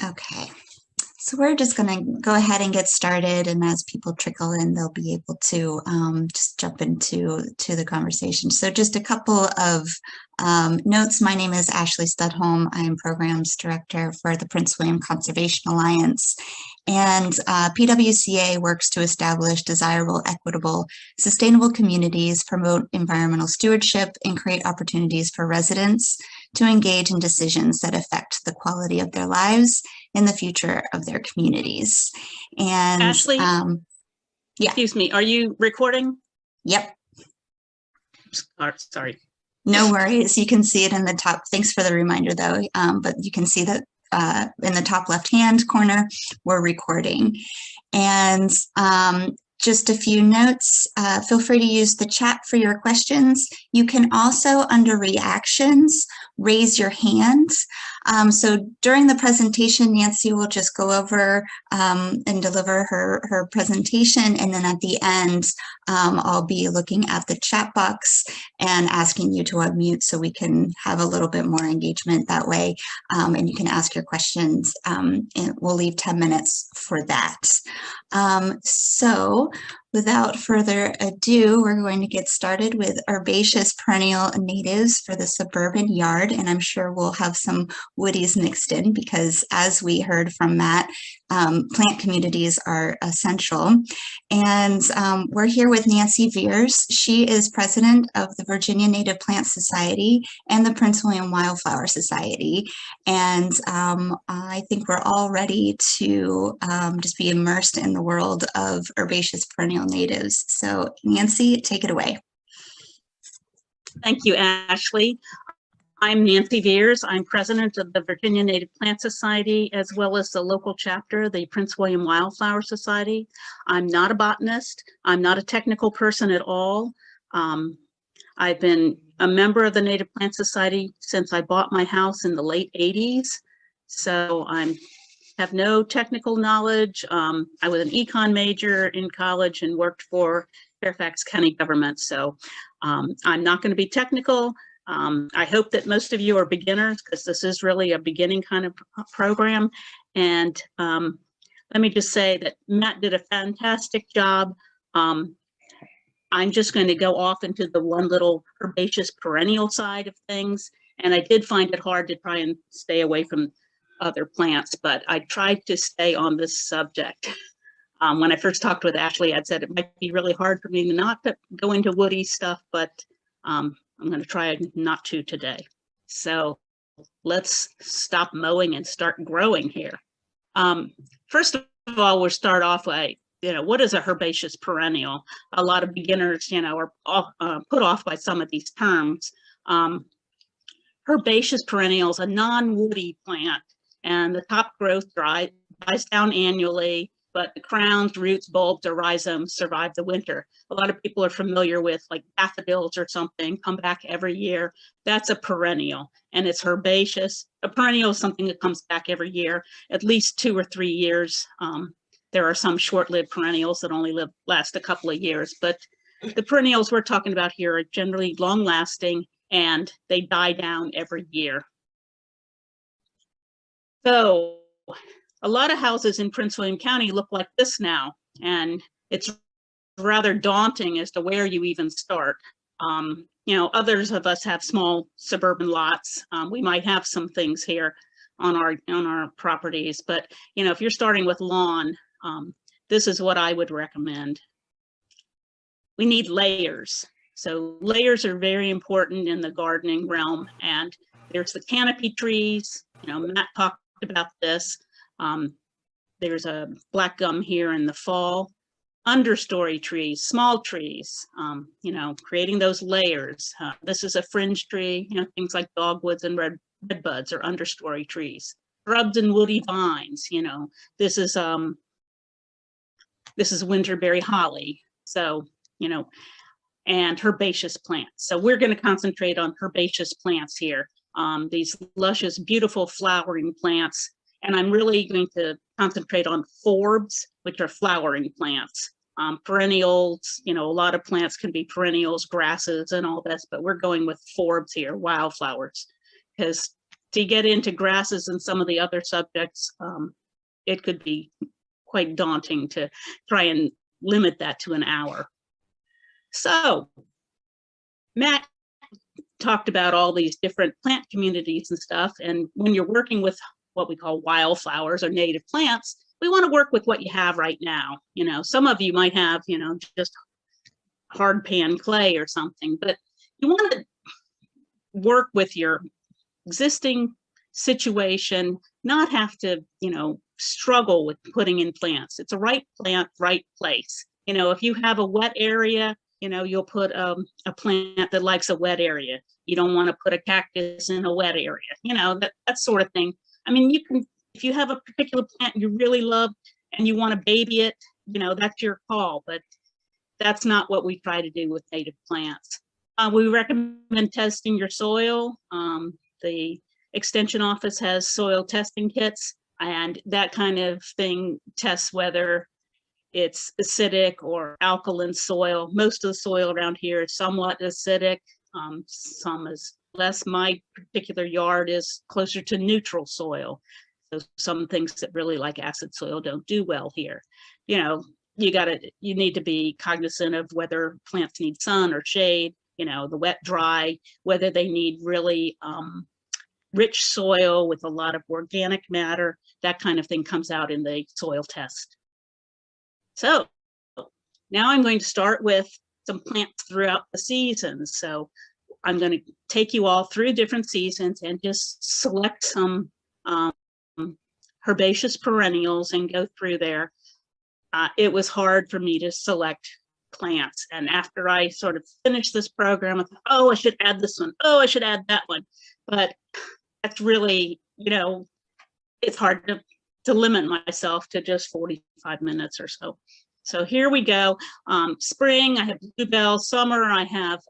Okay, so we're just going to go ahead and get started, and as people trickle in, they'll be able to just jump into the conversation. So just a couple of notes. My name is Ashley Studholm. I am Programs Director for the Prince William Conservation Alliance. And PWCA works to establish desirable, equitable, sustainable communities, promote environmental stewardship, and create opportunities for residents to engage in decisions that affect the quality of their lives and the future of their communities. And Ashley, yeah. Excuse me, are you recording? Yep. Sorry. No worries. You can see it in the top. Thanks for the reminder, though. But you can see that in the top left-hand corner, we're recording. And just a few notes. Feel free to use the chat for your questions. You can also, under reactions, raise your hand. So during the presentation, Nancy will just go over and deliver her presentation. And then at the end, I'll be looking at the chat box and asking you to unmute so we can have a little bit more engagement that way. And you can ask your questions, and we'll leave 10 minutes for that. So without further ado, we're going to get started with herbaceous perennial natives for the suburban yard. And I'm sure we'll have some woodies mixed in because, as we heard from Matt, plant communities are essential. And we're here with Nancy Vehrs. She is president of the Virginia Native Plant Society and the Prince William Wildflower Society. And I think we're all ready to just be immersed in the world of herbaceous perennial natives. So Nancy, take it away. Thank you, Ashley. I'm Nancy Vehrs. I'm president of the Virginia Native Plant Society, as well as the local chapter, the Prince William Wildflower Society. I'm not a botanist. I'm not a technical person at all. I've been a member of the Native Plant Society since I bought my house in the late 80s. So I have no technical knowledge. I was an econ major in college and worked for Fairfax County government. So I'm not going to be technical. I hope that most of you are beginners because this is really a beginning kind of program. And let me just say that Matt did a fantastic job. I'm just going to go off into the one little herbaceous perennial side of things. And I did find it hard to try and stay away from other plants, but I tried to stay on this subject. When I first talked with Ashley, I'd said it might be really hard for me not to go into woody stuff, but I'm going to try not to today. So let's stop mowing and start growing here. First of all, we'll start off by, what is a herbaceous perennial? A lot of beginners, are put off by some of these terms. Herbaceous perennials, a non-woody plant, and the top growth dies down annually, but the crowns, roots, bulbs, or rhizomes survive the winter. A lot of people are familiar with like daffodils or something, come back every year. That's a perennial, and it's herbaceous. A perennial is something that comes back every year, at least 2 or 3 years. There are some short-lived perennials that only last a couple of years, but the perennials we're talking about here are generally long-lasting, and they die down every year. So a lot of houses in Prince William County look like this now, and it's rather daunting as to where you even start. Others of us have small suburban lots. We might have some things here on our properties, but if you're starting with lawn, this is what I would recommend. We need layers. So layers are very important in the gardening realm, and there's the canopy trees. Matt talked about this. There's a black gum here in the fall. Understory trees, small trees, creating those layers. This is a fringe tree, things like dogwoods and redbuds are understory trees. Shrubs and woody vines, this is winterberry holly. So, and herbaceous plants. So we're going to concentrate on herbaceous plants here. These luscious, beautiful flowering plants. And I'm really going to concentrate on forbs, which are flowering plants. Perennials, a lot of plants can be perennials, grasses, and all this, but we're going with forbs here, wildflowers, because to get into grasses and some of the other subjects, it could be quite daunting to try and limit that to an hour. So Matt talked about all these different plant communities and stuff. And when you're working with what we call wildflowers or native plants, we want to work with what you have right now. You know, some of you might have, you know, just hard pan clay or something, but you want to work with your existing situation, not have to, you know, struggle with putting in plants. It's a right plant, right place. You know, if you have a wet area, you know, you'll put a plant that likes a wet area. You don't want to put a cactus in a wet area, you know, that sort of thing. I mean, you can, if you have a particular plant you really love and you want to baby it, you know, that's your call, but that's not what we try to do with native plants. We recommend testing your soil. The Extension Office has soil testing kits, and that kind of thing tests whether it's acidic or alkaline soil. Most of the soil around here is somewhat acidic, some is less. My particular yard is closer to neutral soil. So some things that really like acid soil don't do well here. You know, you need to be cognizant of whether plants need sun or shade, you know, the wet, dry, whether they need really rich soil with a lot of organic matter. That kind of thing comes out in the soil test. So now I'm going to start with some plants throughout the seasons. So I'm going to take you all through different seasons and just select some herbaceous perennials and go through there. It was hard for me to select plants. And after I sort of finished this program, I thought, oh, I should add this one. Oh, I should add that one. But that's really, you know, it's hard to limit myself to just 45 minutes or so. So here we go. Spring, I have bluebell. Summer, I have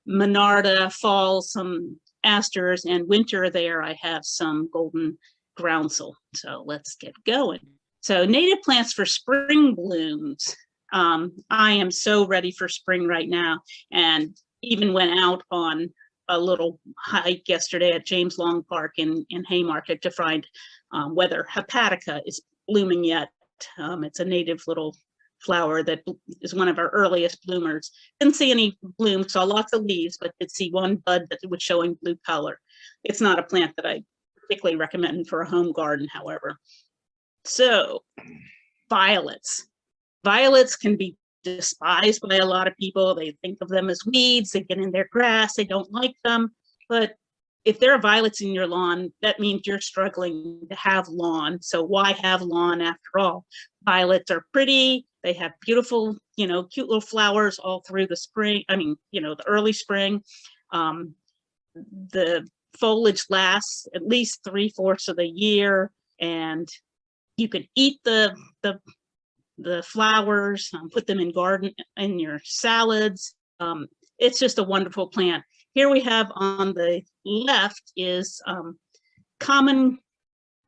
monarda. Fall, some asters. And winter there, I have some golden groundsel. So let's get going. So native plants for spring blooms. I am so ready for spring right now, and even went out on a little hike yesterday at James Long Park in Haymarket to find whether hepatica is blooming yet. It's a native little flower that is one of our earliest bloomers. Didn't see any bloom, saw lots of leaves, but did see one bud that was showing blue color. It's not a plant that I particularly recommend for a home garden, however. So, violets. Violets can be despised by a lot of people. They think of them as weeds. They get in their grass. They don't like them. But if there are violets in your lawn, that means you're struggling to have lawn. So why have lawn after all? Violets are pretty. They have beautiful, you know, cute little flowers all through the spring. I mean, you know, the early spring. The foliage lasts at least 3/4 of the year, and you can eat the flowers, put them in your salads. It's just a wonderful plant. Here we have on the left is common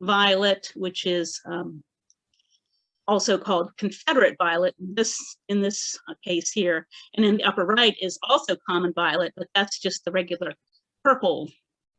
violet, which is also called Confederate violet in this case here. And in the upper right is also common violet, but that's just the regular purple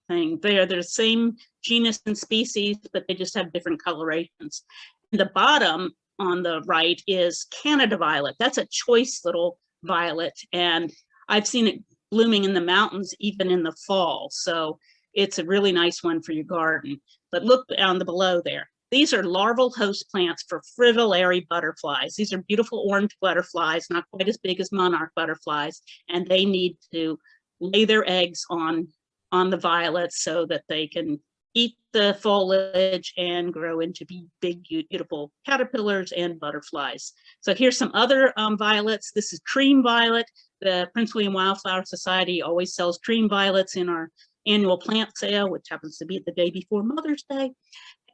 thing. They're the same genus and species, but they just have different colorations. And the bottom on the right is Canada violet. That's a choice little violet, and I've seen it blooming in the mountains even in the fall. So it's a really nice one for your garden. But look down below there. These are larval host plants for fritillary butterflies. These are beautiful orange butterflies, not quite as big as monarch butterflies, and they need to lay their eggs on the violets so that they can eat the foliage and grow into big, beautiful caterpillars and butterflies. So here's some other violets. This is cream violet. The Prince William Wildflower Society always sells cream violets in our annual plant sale, which happens to be the day before Mother's Day.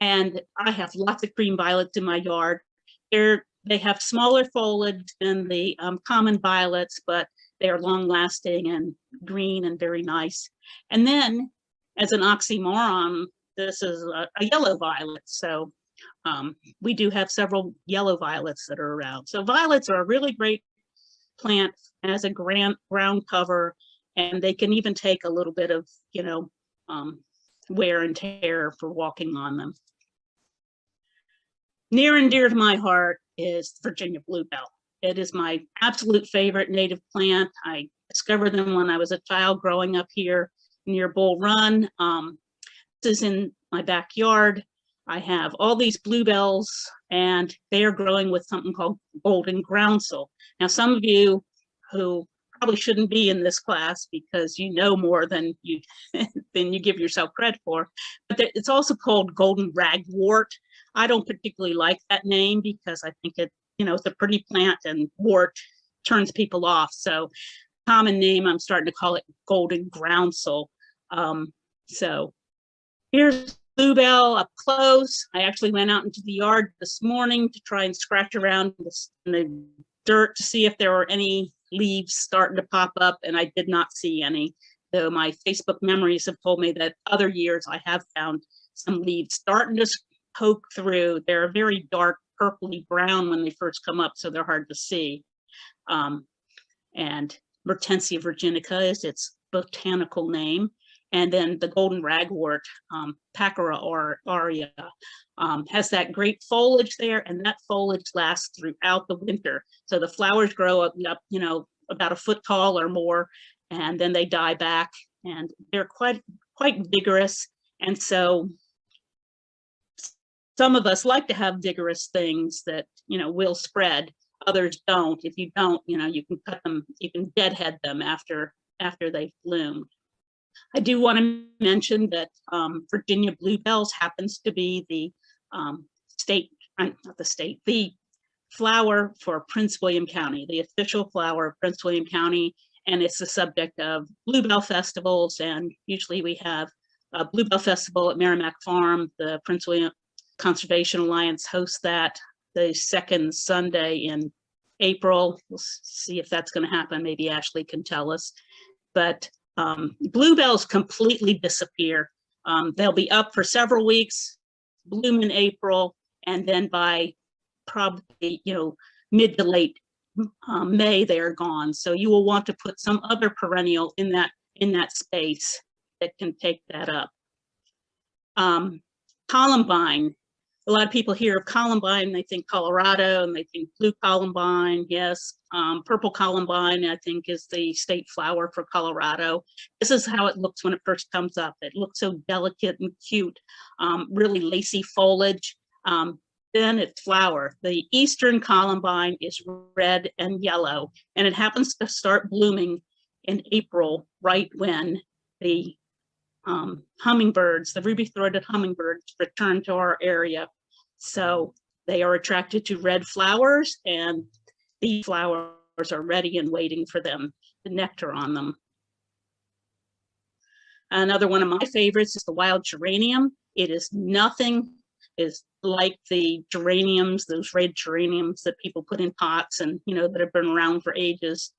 And I have lots of cream violets in my yard. They have smaller foliage than the common violets, but they are long lasting and green and very nice. And then, as an oxymoron, this is a yellow violet. So we do have several yellow violets that are around. So violets are a really great plant as a ground cover, and they can even take a little bit of, you know, wear and tear for walking on them. Near and dear to my heart is Virginia bluebell. It is my absolute favorite native plant. I discovered them when I was a child growing up here near Bull Run. This is in my backyard. I have all these bluebells, and they are growing with something called golden groundsel. Now, some of you who probably shouldn't be in this class because you know more than you than you give yourself credit for, but it's also called golden ragwort. I don't particularly like that name because I think it, it's a pretty plant, and wart turns people off. So, common name, I'm starting to call it golden groundsel. So here's bluebell up close. I actually went out into the yard this morning to try and scratch around in the dirt to see if there were any leaves starting to pop up, and I did not see any, though my Facebook memories have told me that other years I have found some leaves starting to poke through. They're very dark purpley brown when they first come up, so they're hard to see. And Mertensia virginica is its botanical name. And then the golden ragwort, Pachyra aurea, has that great foliage there, and that foliage lasts throughout the winter. So the flowers grow up, about a foot tall or more, and then they die back, and they're quite vigorous. And so some of us like to have vigorous things that, will spread. Others don't. If you don't, you can cut them, you can deadhead them after they've bloomed. I do want to mention that Virginia bluebells happens to be the the flower for Prince William County, the official flower of Prince William County, and it's the subject of bluebell festivals. And usually we have a bluebell festival at Merrimack Farm. The Prince William Conservation Alliance hosts that the second Sunday in April. We'll see if that's going to happen. Maybe Ashley can tell us. But bluebells completely disappear. They'll be up for several weeks, bloom in April, and then by probably mid to late May they are gone. So you will want to put some other perennial in that space that can take that up. Columbine. A lot of people hear of columbine, they think Colorado, and they think blue columbine. Yes, purple columbine, I think, is the state flower for Colorado. This is how it looks when it first comes up. It looks so delicate and cute, really lacy foliage. Then it flowers. The eastern columbine is red and yellow, and it happens to start blooming in April, right when the hummingbirds, the ruby-throated hummingbirds, return to our area. So they are attracted to red flowers, and the flowers are ready and waiting for them, the nectar on them. Another one of my favorites is the wild geranium. It is nothing is like the geraniums, those red geraniums that people put in pots and that have been around for ages.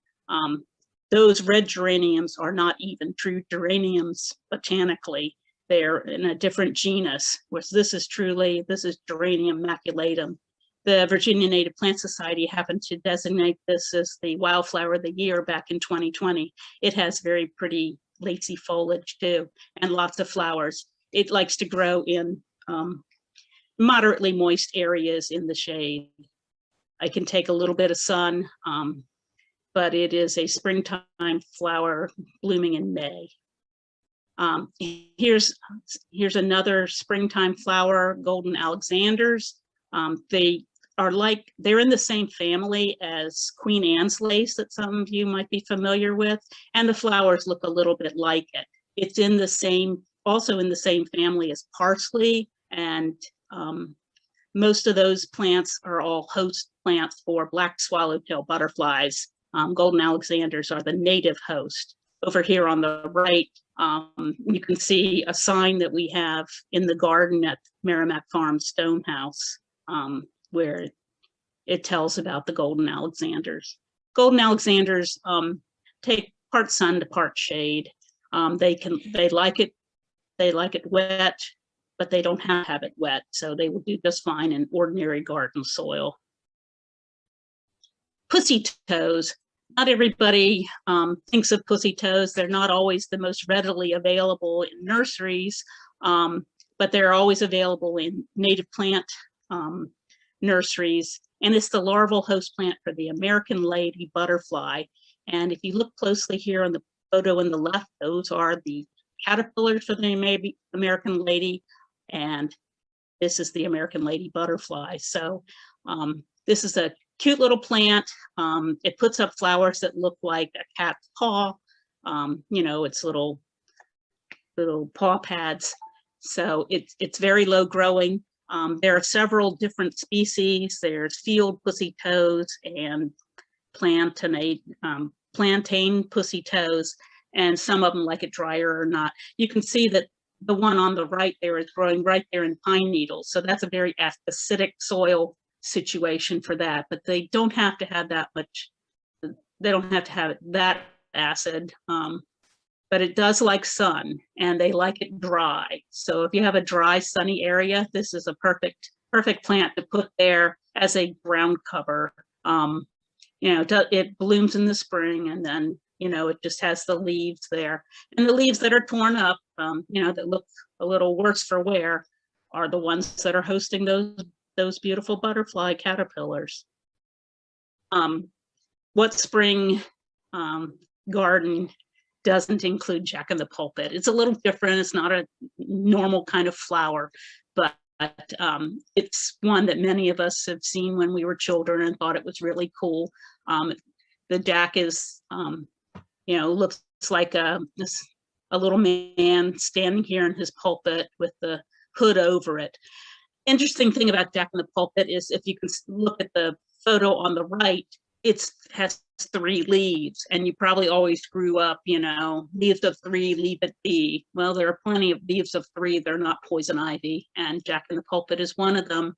Those red geraniums are not even true geraniums botanically. They're in a different genus, which this is Geranium maculatum. The Virginia Native Plant Society happened to designate this as the Wildflower of the Year back in 2020. It has very pretty lacy foliage too, and lots of flowers. It likes to grow in moderately moist areas in the shade. I can take a little bit of sun, but it is a springtime flower blooming in May. Here's another springtime flower, golden Alexanders. They're in the same family as Queen Anne's lace that some of you might be familiar with, and the flowers look a little bit like it. It's also in the same family as parsley, and most of those plants are all host plants for black swallowtail butterflies. Golden Alexanders are the native host. Over here on the right, you can see a sign that we have in the garden at Merrimack Farm Stone House, where it tells about the golden Alexanders. Golden Alexanders take part sun to part shade. They like it wet, but they don't have it wet, so they will do just fine in ordinary garden soil. Pussy toes. Not everybody thinks of pussy toes. They're not always the most readily available in nurseries. but they're always available in native plant nurseries. And it's the larval host plant for the American lady butterfly. And if you look closely here on the photo on the left, those are the caterpillars for the American lady, and this is the American lady butterfly. So this is a cute little plant. It puts up flowers that look like a cat's paw. You know, it's little paw pads. So it's very low growing. There are several different species. There's field pussy toes and plantain pussy toes, and some of them like it drier or not. You can see that the one on the right there is growing right there in pine needles. So that's a very acidic soil situation for that, but they don't have to have that much. They don't have to have it that acid, but it does like sun, and they like it dry. So if you have a dry, sunny area, this is a perfect plant to put there as a ground cover. You know, it blooms in the spring, and then, you know, it just has the leaves there. And the leaves that are torn up, you know, that look a little worse for wear, are the ones that are hosting those beautiful butterfly caterpillars. What spring garden doesn't include Jack in the Pulpit? It's a little different. It's not a normal kind of flower, but it's one that many of us have seen when we were children and thought it was really cool. The Jack is, you know, looks like a little man standing here in his pulpit with the hood over it. Interesting thing about Jack in the Pulpit is, if you can look at the photo on the right, it has 3 leaves, and you probably always grew up, you know, leaves of 3, leave it be. Well, there are plenty of leaves of 3. They're not poison ivy, and Jack in the Pulpit is one of them.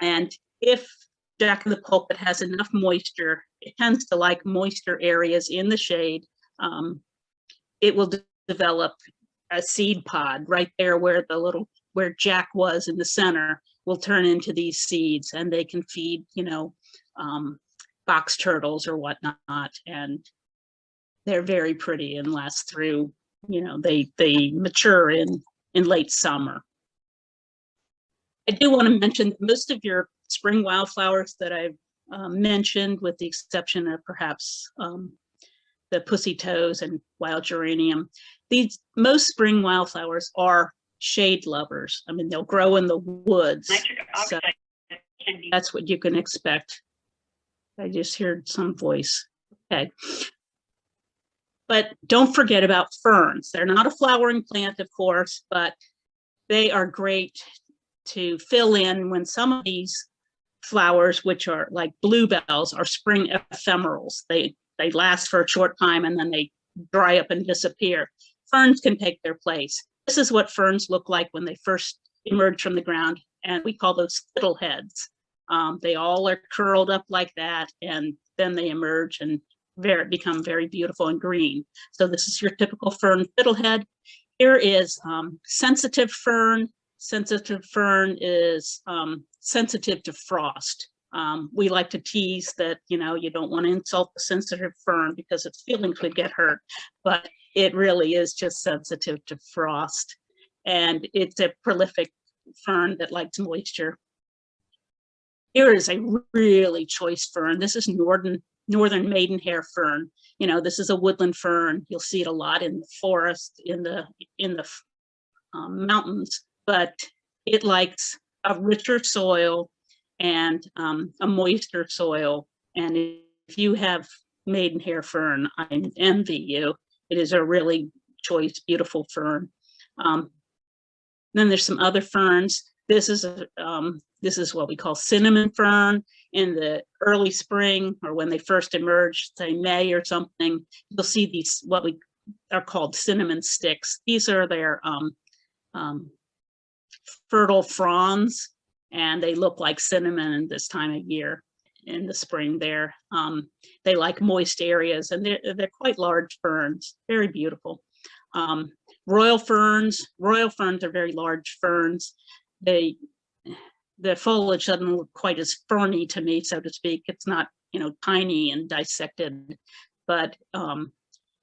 And if Jack in the Pulpit has enough moisture, it tends to like moisture areas in the shade. It will develop a seed pod right there where where Jack was in the center will turn into these seeds, and they can feed, you know, box turtles or whatnot, and they're very pretty and last through, you know, they mature in late summer. I do want to mention most of your spring wildflowers that I've mentioned, with the exception of perhaps the pussy toes and wild geranium, most spring wildflowers are shade lovers. I mean, they'll grow in the woods, so that's what you can expect. I just heard some voice. Okay. But don't forget about ferns. They're not a flowering plant, of course, but they are great to fill in when some of these flowers, which are like bluebells, are spring ephemerals. They last for a short time and then they dry up and disappear. Ferns can take their place. This is what ferns look like when they first emerge from the ground, and we call those fiddleheads. They all are curled up like that, and then they emerge and become very beautiful and green. So this is your typical fern fiddlehead. Here is sensitive fern. Sensitive fern is sensitive to frost. We like to tease that, you know, you don't want to insult the sensitive fern because its feelings would get hurt, but it really is just sensitive to frost. And it's a prolific fern that likes moisture. Here is a really choice fern. This is northern maidenhair fern. You know, this is a woodland fern. You'll see it a lot in the forest, in the mountains, but it likes a richer soil and a moister soil. And if you have maidenhair fern, I envy you. It is a really choice, beautiful fern. Then there's some other ferns. This is what we call cinnamon fern. In the early spring, or when they first emerge, say May or something, you'll see these, what we are called cinnamon sticks. These are their fertile fronds, and they look like cinnamon this time of year in the spring there. They like moist areas, and they're quite large ferns, very beautiful. Royal ferns are very large ferns. The foliage doesn't look quite as ferny to me, so to speak. It's not, you know, tiny and dissected, but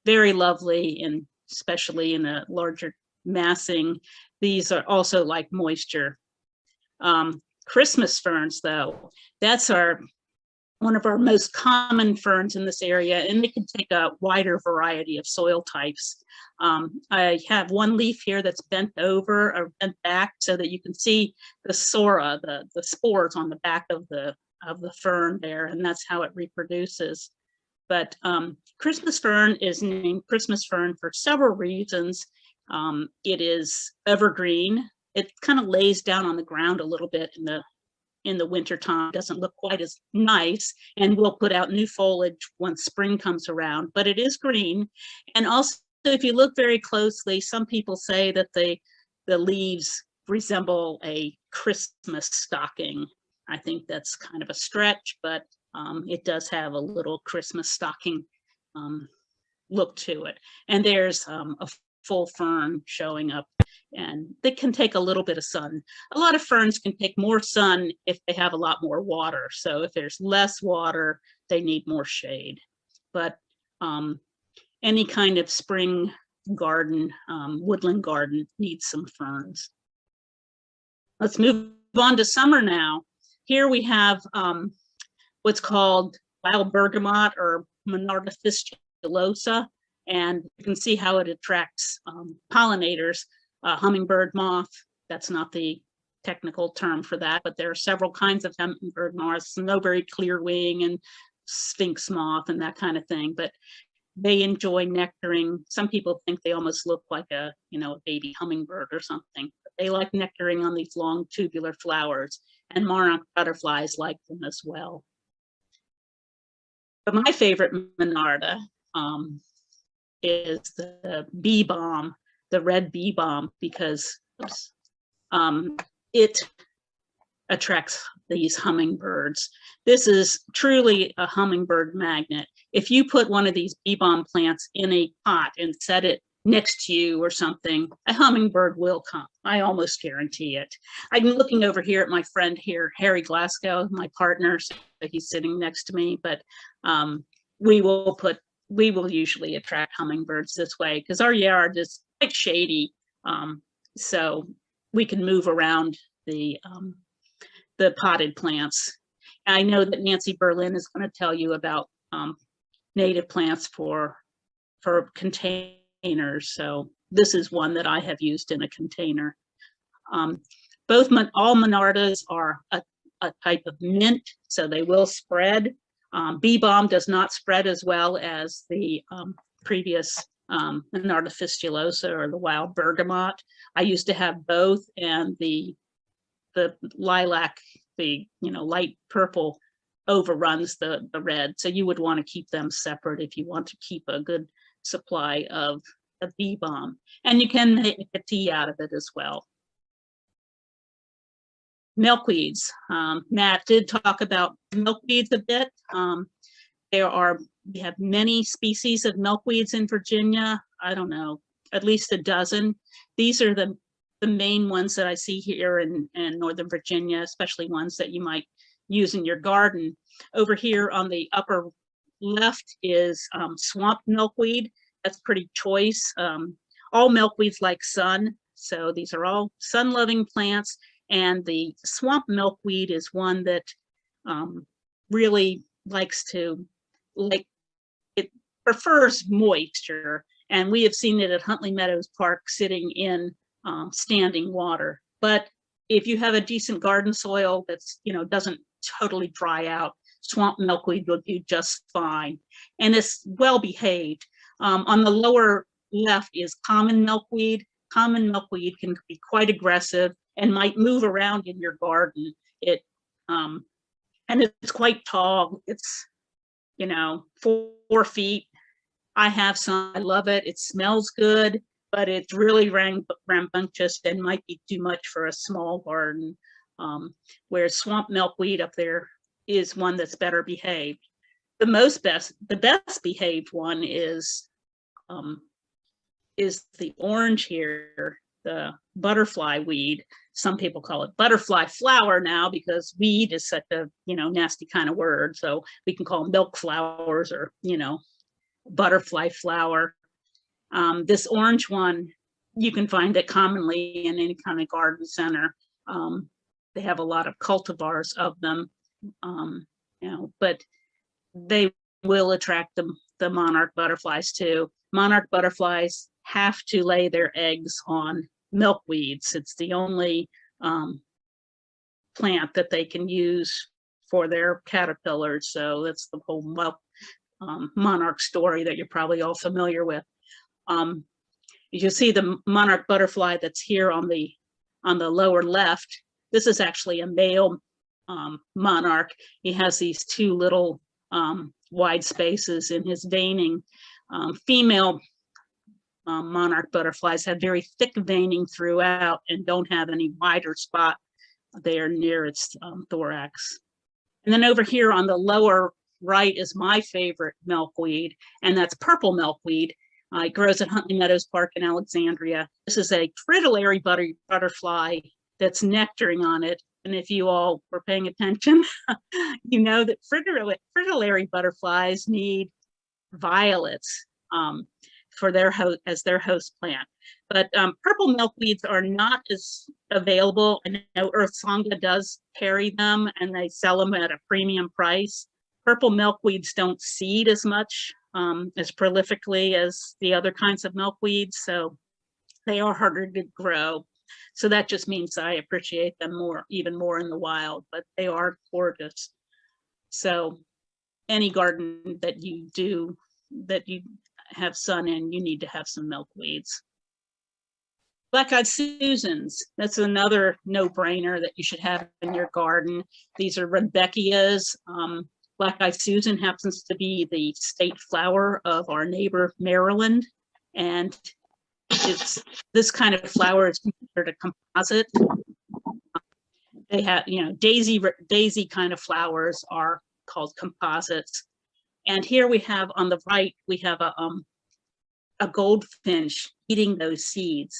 very lovely, and especially in a larger massing. these are also like moisture. Christmas ferns, though, that's one of our most common ferns in this area, and they can take a wider variety of soil types. I have one leaf here that's bent over or bent back so that you can see the sora, the spores on the back of the fern there, and that's how it reproduces. But Christmas fern is named Christmas fern for several reasons. It is evergreen. It kind of lays down on the ground a little bit in the winter time, doesn't look quite as nice, and will put out new foliage once spring comes around, but it is green. And also, if you look very closely, some people say that the leaves resemble a Christmas stocking. I think that's kind of a stretch, but it does have a little Christmas stocking look to it. And there's a full fern showing up, and they can take a little bit of sun. A lot of ferns can take more sun if they have a lot more water. So if there's less water, they need more shade. But any kind of spring garden, woodland garden needs some ferns. Let's move on to summer now. Here we have what's called wild bergamot or Monarda fistulosa, and you can see how it attracts pollinators. Hummingbird moth, that's not the technical term for that, but there are several kinds of hummingbird moths, no very clear wing and sphinx moth and that kind of thing, but they enjoy nectaring. Some people think they almost look like a baby hummingbird or something. But they like nectaring on these long tubular flowers, and monarch butterflies like them as well. But my favorite Monarda is the bee balm, the red bee balm, because it attracts these hummingbirds. This is truly a hummingbird magnet. If you put one of these bee balm plants in a pot and set it next to you or something, a hummingbird will come. I almost guarantee it. I'm looking over here at my friend here, Harry Glasgow, my partner, so he's sitting next to me, but we will usually attract hummingbirds this way because our yard is quite shady, so we can move around the potted plants. And I know that Nancy Berlin is going to tell you about native plants for containers. So this is one that I have used in a container. All Monardas are a type of mint, so they will spread. Bee balm does not spread as well as the previous Monarda fistulosa or the wild bergamot. I used to have both, and the lilac, the light purple, overruns the red. So you would want to keep them separate if you want to keep a good supply of bee balm, and you can make a tea out of it as well. Milkweeds. Matt did talk about milkweeds a bit. We have many species of milkweeds in Virginia. I don't know, at least a dozen. These are the main ones that I see here in Northern Virginia, especially ones that you might use in your garden. Over here on the upper left is swamp milkweed. That's pretty choice. All milkweeds like sun, so these are all sun-loving plants. And the swamp milkweed is one that really likes to, it prefers moisture. And we have seen it at Huntley Meadows Park sitting in standing water. But if you have a decent garden soil that's, doesn't totally dry out, swamp milkweed will do just fine. And it's well behaved. On the lower left is common milkweed. Common milkweed can be quite aggressive and might move around in your garden. And it's quite tall. It's 4 feet. I have some. I love it. It smells good, but it's really rambunctious and might be too much for a small garden. Whereas swamp milkweed up there is one that's better behaved. The best behaved one is the orange here, the butterfly weed. Some people call it butterfly flower now because weed is such a nasty kind of word. So we can call them milk flowers or butterfly flower. This orange one you can find it commonly in any kind of garden center. They have a lot of cultivars of them, but they will attract the monarch butterflies too. Monarch butterflies have to lay their eggs on milkweeds. It's the only plant that they can use for their caterpillars. So that's the whole monarch story that you're probably all familiar with. You see the monarch butterfly that's here on the lower left. This is actually a male monarch. He has these two little wide spaces in his veining. Female monarch butterflies have very thick veining throughout and don't have any wider spot there near its thorax. And then over here on the lower right is my favorite milkweed, and that's purple milkweed. It grows at Huntley Meadows Park in Alexandria. This is a fritillary butterfly that's nectaring on it. And if you all were paying attention, you know that fritillary butterflies need violets for their host as their host plant. But purple milkweeds are not as available. I know Earth Sangha does carry them, and they sell them at a premium price. Purple milkweeds don't seed as much, as prolifically as the other kinds of milkweeds, so they are harder to grow. So that just means I appreciate them even more in the wild, but they are gorgeous. So any garden that you have sun in, you need to have some milkweeds. Black-eyed Susans, that's another no-brainer that you should have in your garden. These are Rudbeckias. Black-eyed Susan happens to be the state flower of our neighbor Maryland, and this kind of flower is considered a composite. They have, daisy kind of flowers are called composites. And here we have on the right, we have a goldfinch eating those seeds.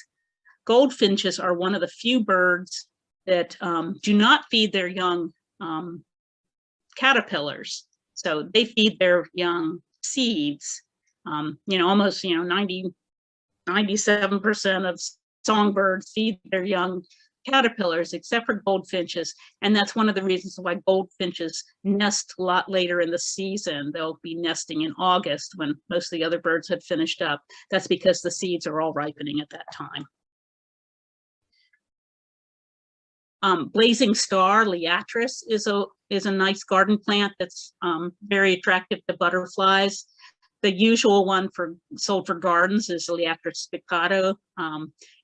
Goldfinches are one of the few birds that do not feed their young caterpillars. So they feed their young seeds. Almost 97% of songbirds feed their young caterpillars, except for goldfinches. And that's one of the reasons why goldfinches nest a lot later in the season. They'll be nesting in August when most of the other birds have finished up. That's because the seeds are all ripening at that time. Blazing Star, Liatris, is a nice garden plant that's very attractive to butterflies. The usual one sold for gardens is Liatris spiccato.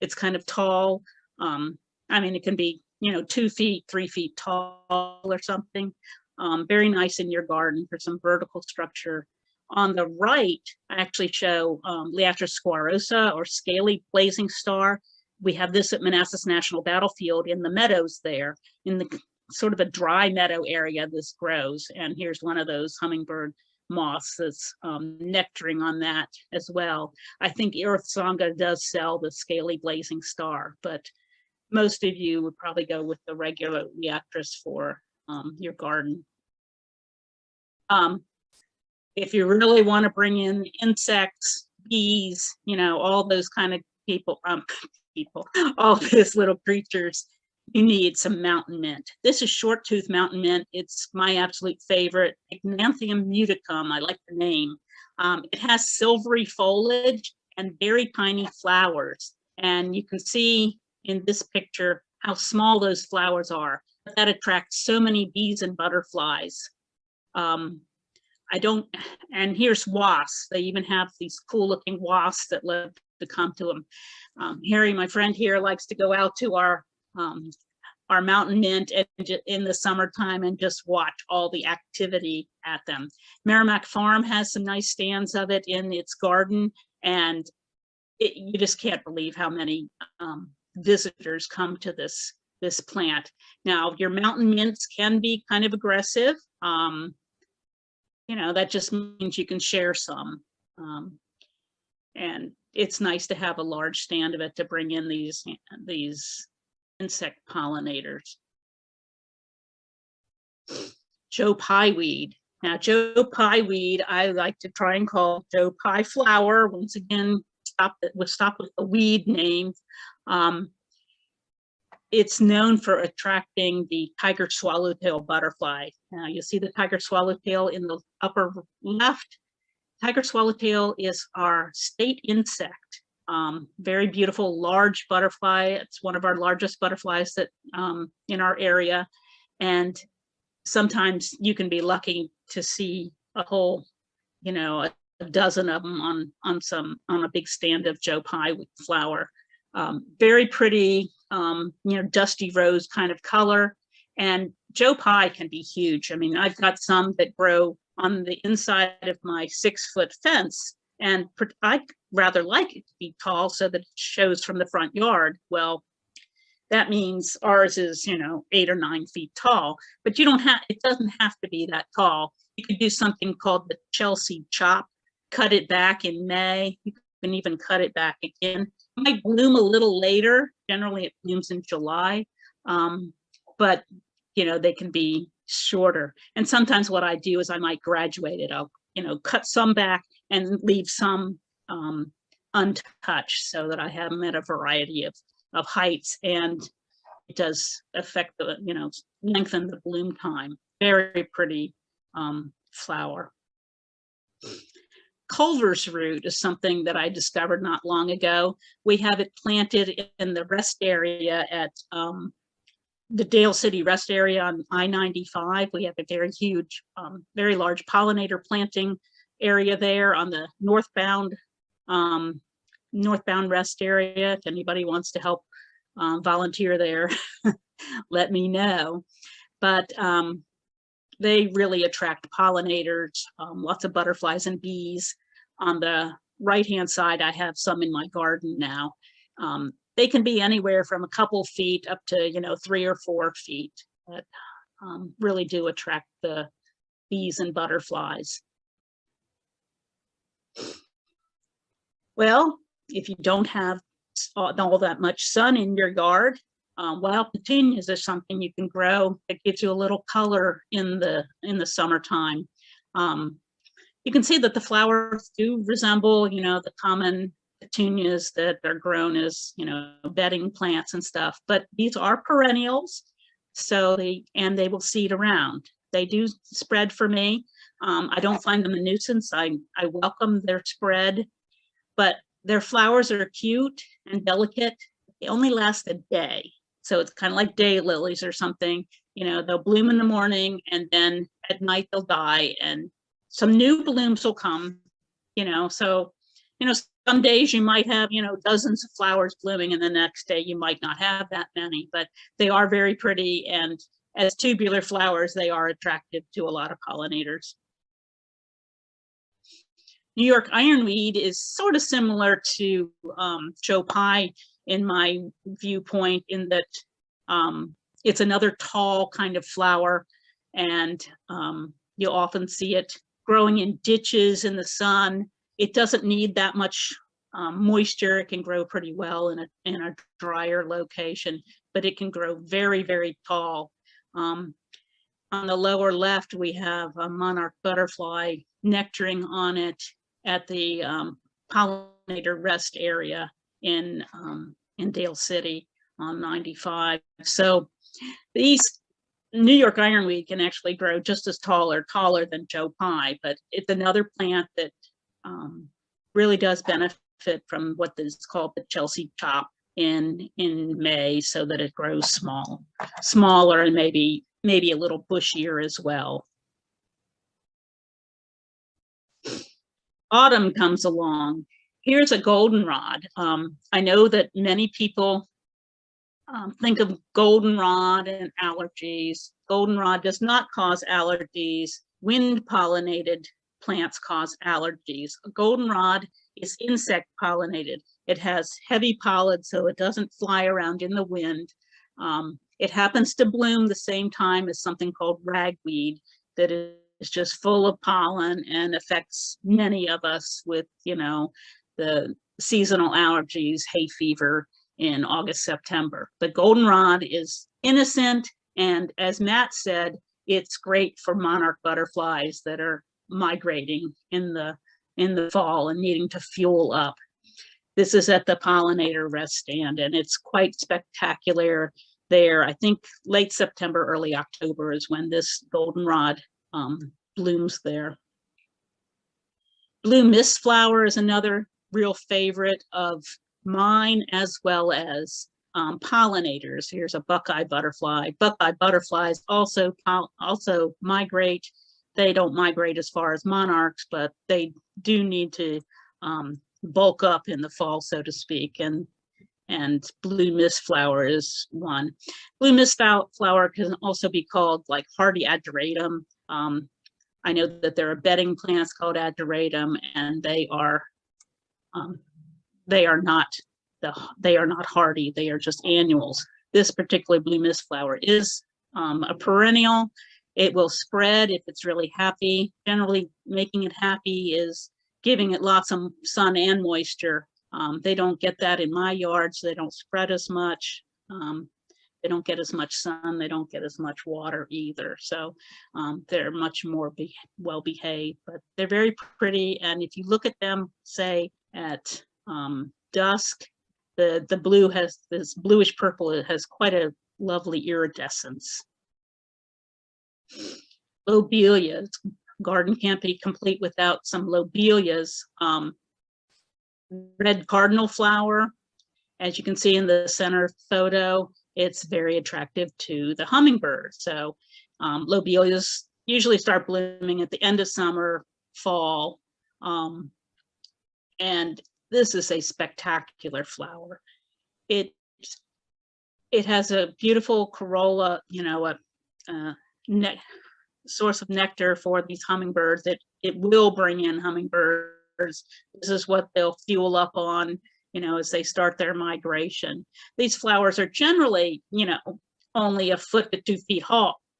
It's kind of tall. It can be 2 feet, 3 feet tall or something. Very nice in your garden for some vertical structure. On the right, I actually show Liatris squarosa, or scaly blazing star. We have this at Manassas National Battlefield in the meadows there, in the sort of a dry meadow area this grows. And here's one of those hummingbird moths that's nectaring on that as well. I think Earth Sangha does sell the scaly blazing star, but most of you would probably go with the regular Liatris for your garden. If you really want to bring in insects, bees, all those kind of people, all those little creatures, you need some mountain mint. This is short-tooth mountain mint. It's my absolute favorite, Ignanthium muticum. I like the name. It has silvery foliage and very tiny flowers. And you can see in this picture how small those flowers are. That attracts so many bees and butterflies. And here's wasps. They even have these cool looking wasps that love to come to them. Harry, my friend here, likes to go out to our mountain mint in the summertime and just watch all the activity at them. Merrimack Farm has some nice stands of it in its garden, and you just can't believe how many visitors come to this plant. Now, your mountain mints can be kind of aggressive. That just means you can share some. And it's nice to have a large stand of it to bring in these insect pollinators. Joe Pye weed. Now, Joe Pye weed, I like to try and call Joe Pye flower. Once again, stop with the weed name. It's known for attracting the tiger swallowtail butterfly. Now you see the tiger swallowtail in the upper left. Tiger swallowtail is our state insect. Very beautiful, large butterfly. It's one of our largest butterflies that in our area. And sometimes you can be lucky to see a whole, a dozen of them on a big stand of Joe Pye flower. Very pretty, dusty rose kind of color. And Joe Pye can be huge. I mean, I've got some that grow on the inside of my 6-foot fence, and I rather like it to be tall so that it shows from the front yard. Well, that means ours is, 8 or 9 feet tall, but it doesn't have to be that tall. You could do something called the Chelsea chop, cut it back in May. You can even cut it back again. It might bloom a little later. Generally it blooms in July, but they can be shorter. And sometimes what I do is I might graduate it. I'll, cut some back and leave some untouched so that I have them at a variety of heights, and it does affect the, lengthen the bloom time. Very pretty flower. Culver's root is something that I discovered not long ago. We have it planted in the rest area at the Dale City rest area on I-95. We have a very huge, very large pollinator planting area there on the northbound rest area. If anybody wants to help volunteer there, let me know. But they really attract pollinators, lots of butterflies and bees. On the right-hand side, I have some in my garden now. They can be anywhere from a couple feet up to, 3 or 4 feet, but really do attract the bees and butterflies. Well, if you don't have all that much sun in your yard, wild petunias is something you can grow that gives you a little color in the summertime. You can see that the flowers do resemble, the common petunias that are grown as, bedding plants and stuff, but these are perennials, so they will seed around. They do spread for me. I don't find them a nuisance. I welcome their spread, but their flowers are cute and delicate. They only last a day. So it's kind of like daylilies or something. They'll bloom in the morning and then at night they'll die and some new blooms will come, so, some days you might have, dozens of flowers blooming, and the next day you might not have that many, but they are very pretty. And as tubular flowers, they are attractive to a lot of pollinators. New York ironweed is sort of similar to Joe Pye in my viewpoint, in that it's another tall kind of flower, and you'll often see it growing in ditches in the sun. It doesn't need that much moisture. It can grow pretty well in a drier location, but it can grow very, very tall. On the lower left, we have a monarch butterfly nectaring on it at the pollinator rest area in Dale City on 95. So these New York ironweed can actually grow just as tall or taller than Joe Pye, but it's another plant that really does benefit from what is called the Chelsea chop in May, so that it grows smaller and maybe a little bushier as well. Autumn comes along. Here's a goldenrod. I know that many people think of goldenrod and allergies. Goldenrod does not cause allergies. Wind pollinated plants cause allergies. A goldenrod is insect pollinated. It has heavy pollen, so it doesn't fly around in the wind. It happens to bloom the same time as something called ragweed that is just full of pollen and affects many of us with, the seasonal allergies, hay fever in August, September. The goldenrod is innocent, and as Matt said, it's great for monarch butterflies that are migrating in the fall and needing to fuel up. This is at the pollinator rest stand, and it's quite spectacular there. I think late September, early October is when this goldenrod blooms there. Blue mist flower is another real favorite of mine, as well as pollinators. Here's a buckeye butterfly. Buckeye butterflies also migrate. They don't migrate as far as monarchs, but they do need to bulk up in the fall, so to speak. And blue mist flower is one. Blue mist flower can also be called like hardy ageratum. I know that there are bedding plants called ageratum, and they are not hardy. They are just annuals. This particular blue mist flower is a perennial. It will spread if it's really happy. Generally, making it happy is giving it lots of sun and moisture. They don't get that in my yard, so they don't spread as much. They don't get as much sun. They don't get as much water either. So they're much more well behaved, but they're very pretty. And if you look at them, say at dusk, the blue has this bluish purple. It has quite a lovely iridescence. Lobelias. Garden can't be complete without some lobelias. Red cardinal flower, as you can see in the center photo, it's very attractive to the hummingbird. So lobelias usually start blooming at the end of summer, fall, and this is a spectacular flower. It has a beautiful corolla, you know, a source of nectar for these hummingbirds. It will bring in hummingbirds. This is what they'll fuel up on, you know, as they start their migration. These flowers are generally, you know, only 1 foot to 2 feet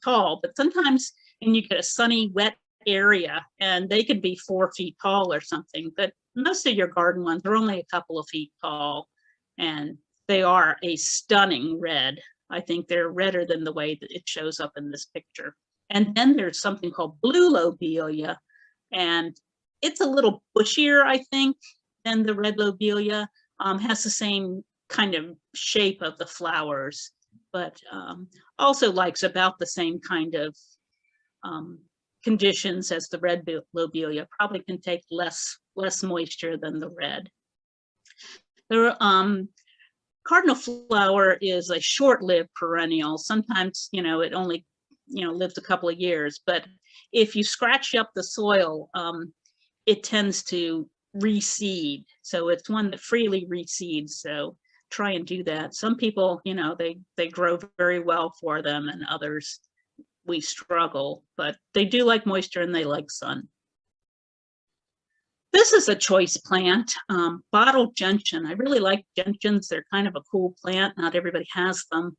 tall, but sometimes and you get a sunny, wet area and they could be 4 feet tall or something, but most of your garden ones are only a couple of feet tall, and they are a stunning red. I think they're redder than the way that it shows up in this picture. And then there's something called blue lobelia, and it's a little bushier, I think, than the red lobelia. Has the same kind of shape of the flowers, but also likes about the same kind of conditions as the red lobelia. Probably can take less moisture than the red. The cardinal flower is a short-lived perennial. Sometimes, you know, it only, you know, lives a couple of years, but if you scratch up the soil, it tends to reseed. So it's one that freely reseeds. So try and do that. Some people, you know, they grow very well for them, and others we struggle, but they do like moisture and they like sun. This is a choice plant, bottle gentian. I really like gentians. They're kind of a cool plant. Not everybody has them.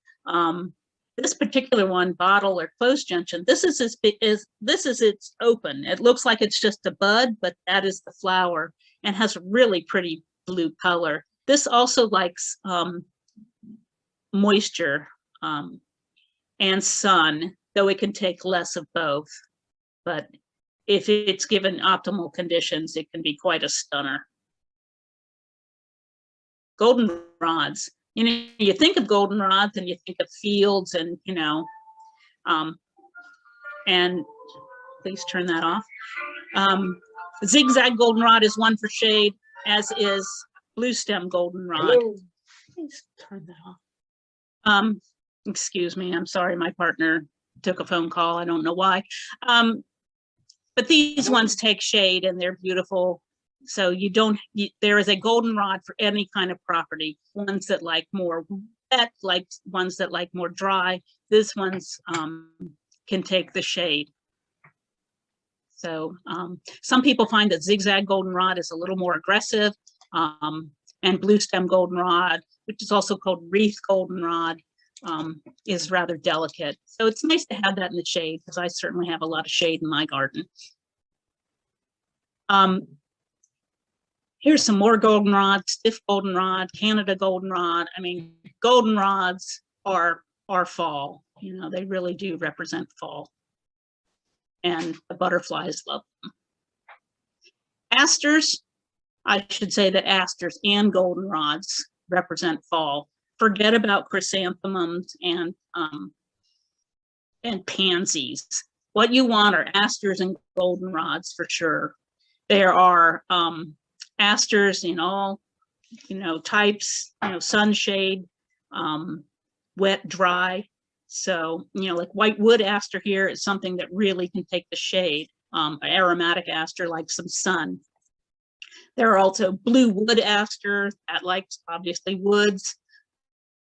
This particular one, bottle or closed gentian, this is its open. It looks like it's just a bud, but that is the flower and has a really pretty blue color. This also likes moisture and sun, though it can take less of both. But if it's given optimal conditions, it can be quite a stunner. Goldenrods. You know, you think of goldenrods and you think of fields and, you know, and please turn that off. Zigzag goldenrod is one for shade, as is blue stem goldenrod. Hello. Please turn that off. Excuse me, I'm sorry, my partner took a phone call. I don't know why. But these ones take shade and they're beautiful. So there is a goldenrod for any kind of property. Ones that like more wet, like ones that like more dry. This one's can take the shade. So some people find that zigzag goldenrod is a little more aggressive, and blue stem goldenrod, which is also called wreath goldenrod, is rather delicate. So it's nice to have that in the shade, because I certainly have a lot of shade in my garden. Here's some more goldenrod, stiff goldenrod, Canada goldenrod. I mean, goldenrods are fall. You know, they really do represent fall. And the butterflies love them. Asters, I should say that asters and goldenrods represent fall. Forget about chrysanthemums and pansies. What you want are asters and goldenrods for sure. There are asters in all, types, sunshade, wet, dry. So, like white wood aster here is something that really can take the shade. Aromatic aster likes some sun. There are also blue wood aster that likes obviously woods.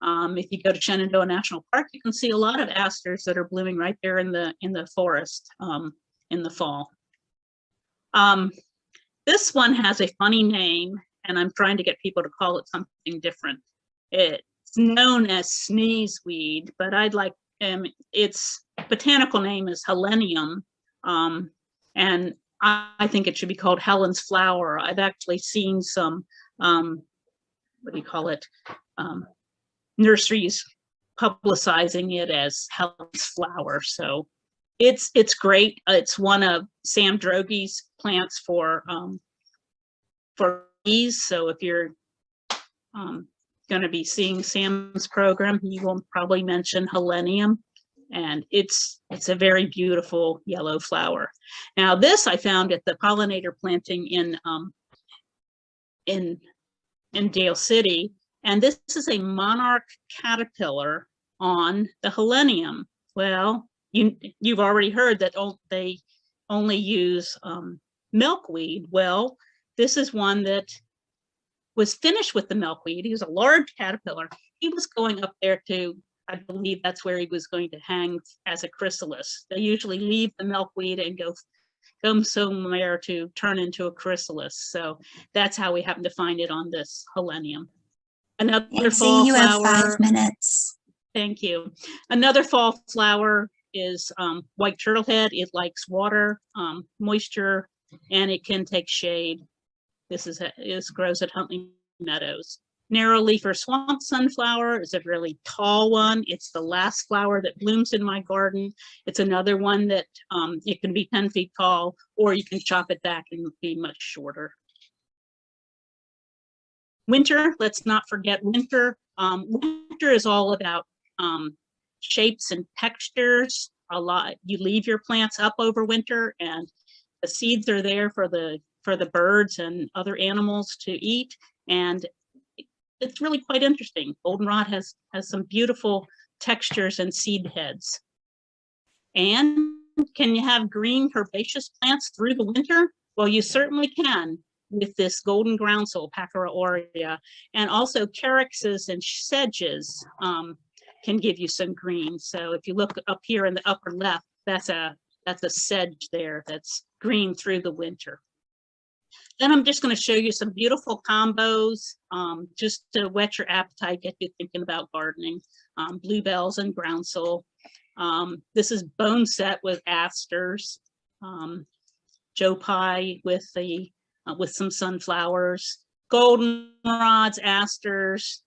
If you go to Shenandoah National Park, you can see a lot of asters that are blooming right there in the forest in the fall. This one has a funny name, and I'm trying to get people to call it something different. It's known as sneezeweed, but its botanical name is Helenium, and I think it should be called Helen's flower. I've actually seen some, nurseries publicizing it as Helen's flower. So it's great. It's one of Sam Drogy's plants for bees. So if you're going to be seeing Sam's program, he will probably mention Helenium, and it's a very beautiful yellow flower. Now this I found at the pollinator planting in Dale City, and this is a monarch caterpillar on the Helenium. Well, you've already heard that they only use milkweed. Well, this is one that was finished with the milkweed. He was a large caterpillar. He was going up there to, I believe that's where he was going to hang as a chrysalis. They usually leave the milkweed and go somewhere to turn into a chrysalis. So that's how we happen to find it on this Helenium. Another fall you flower. have 5 minutes. Thank you. Another fall flower is white turtlehead. It likes water, moisture, and it can take shade. This grows at Huntley Meadows. Narrow leaf or swamp sunflower is a really tall one. It's the last flower that blooms in my garden. It's another one that it can be 10 feet tall, or you can chop it back and be much shorter. Winter, let's not forget winter. Winter is all about shapes and textures. You leave your plants up over winter, and the seeds are there for the birds and other animals to eat, and it's really quite interesting. Goldenrod has some beautiful textures and seed heads. And can you have green herbaceous plants through the winter? Well, you certainly can with this golden groundsel, Pachyra aurea, and also caryxes and sedges can give you some green. So if you look up here in the upper left, that's a sedge there that's green through the winter. Then I'm just going to show you some beautiful combos, just to whet your appetite, get you thinking about gardening. Bluebells and groundsel. This is bone set with asters. Joe Pye with some sunflowers. Goldenrods, asters.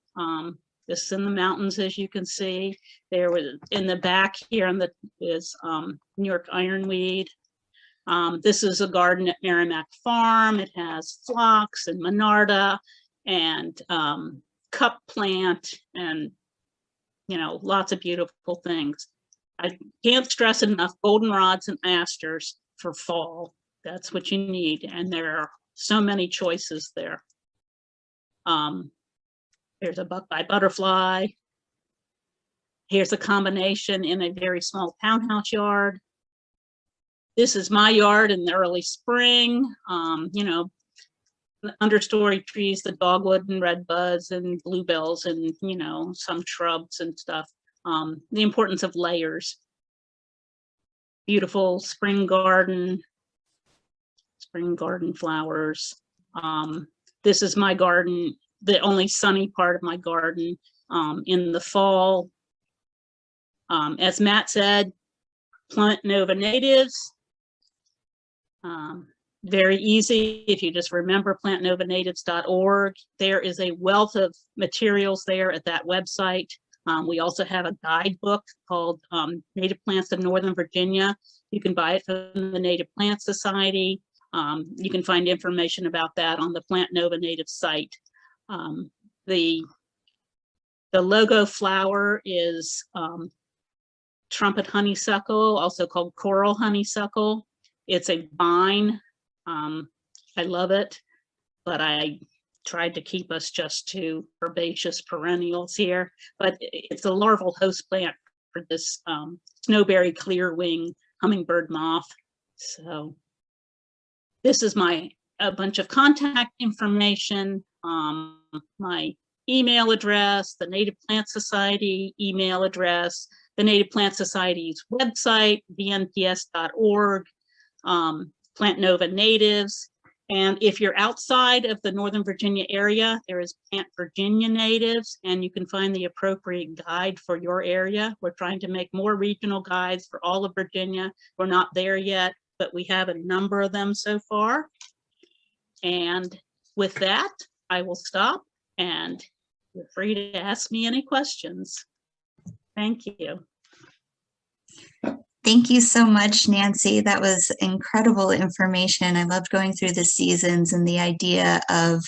This is in the mountains, as you can see. There was in the back here is New York ironweed. This is a garden at Merrimack Farm. It has phlox and monarda and cup plant and, lots of beautiful things. I can't stress enough, goldenrods and asters for fall. That's what you need. And there are so many choices there. Here's a buckeye butterfly. Here's a combination in a very small townhouse yard. This is my yard in the early spring. The understory trees, the dogwood and redbuds and bluebells and, some shrubs and stuff. The importance of layers. Beautiful spring garden flowers. This is my garden, the only sunny part of my garden in the fall. As Matt said, Plant Nova natives. Very easy if you just remember plantnovanatives.org. There is a wealth of materials there at that website. We also have a guidebook called Native Plants of Northern Virginia. You can buy it from the Native Plant Society. You can find information about that on the Plant Nova Native site. The logo flower is trumpet honeysuckle, also called coral honeysuckle. It's a vine. I love it, but I tried to keep us just to herbaceous perennials here. But it's a larval host plant for this snowberry clearwing hummingbird moth. So this is a bunch of contact information, my email address, the Native Plant Society email address, the Native Plant Society's website, vnps.org, Plant Nova Natives. And if you're outside of the Northern Virginia area, there is Plant Virginia Natives, and you can find the appropriate guide for your area. We're trying to make more regional guides for all of Virginia. We're not there yet, but we have a number of them so far. And with that, I will stop, and you're free to ask me any questions. Thank you. Thank you so much, Nancy. That was incredible information. I loved going through the seasons and the idea of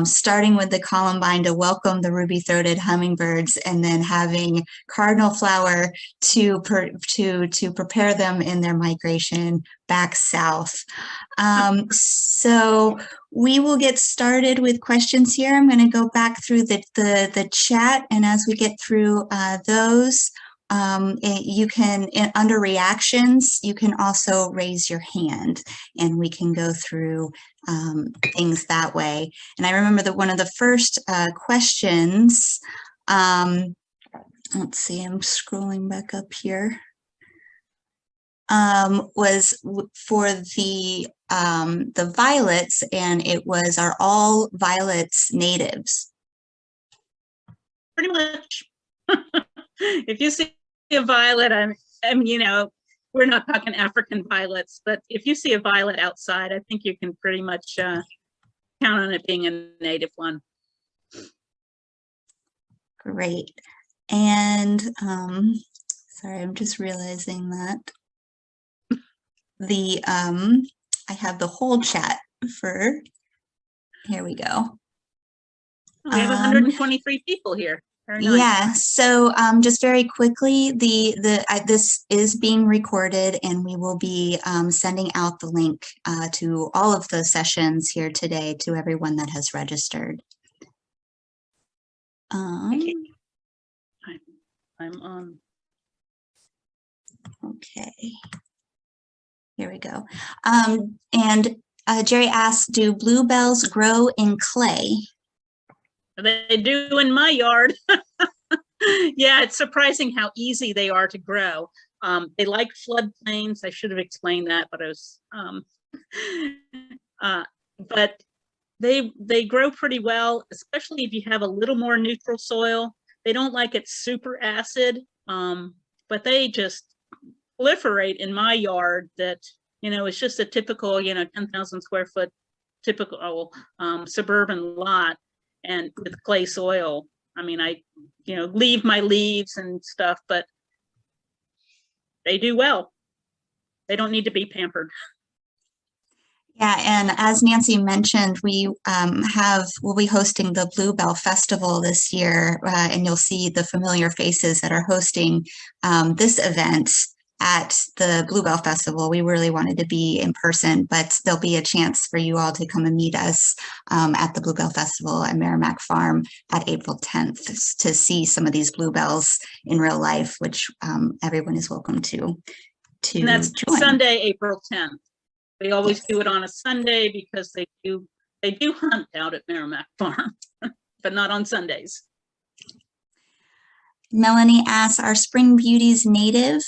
starting with the columbine to welcome the ruby-throated hummingbirds, and then having cardinal flower to prepare them in their migration back south. So we will get started with questions here. I'm going to go back through the chat, and as we get through those, you can, under reactions, you can also raise your hand, and we can go through things that way. And I remember that one of the first questions, let's see, I'm scrolling back up here, was for the violets, and it was, are all violets natives? Pretty much. If you see a violet, I mean, you know, we're not talking African violets, but if you see a violet outside, I think you can pretty much count on it being a native one. Great. And sorry, I'm just realizing that I have the whole chat for, here we go. We have 123 people here. Very nice. Yeah, so just very quickly, this is being recorded, and we will be sending out the link to all of the sessions here today to everyone that has registered. Okay. I'm on. Okay, here we go. And Jerry asks, do bluebells grow in clay? They do in my yard. Yeah, it's surprising how easy they are to grow. They like floodplains. I should have explained that, but I was, but they grow pretty well, especially if you have a little more neutral soil. They don't like it super acid, but they just proliferate in my yard. That, you know, it's just a typical, you know, 10,000 square foot typical suburban lot. And with clay soil, I mean, I, you know, leave my leaves and stuff, but they do well. They don't need to be pampered. Yeah, and as Nancy mentioned, we'll be hosting the Bluebell Festival this year, and you'll see the familiar faces that are hosting this event at the Bluebell Festival. We really wanted to be in person, but there'll be a chance for you all to come and meet us at the Bluebell Festival at Merrimack Farm at April 10th to see some of these bluebells in real life, which everyone is welcome to And that's join. Sunday, April 10th. We always do it on a Sunday because they do hunt out at Merrimack Farm, but not on Sundays. Melanie asks, are spring beauties native?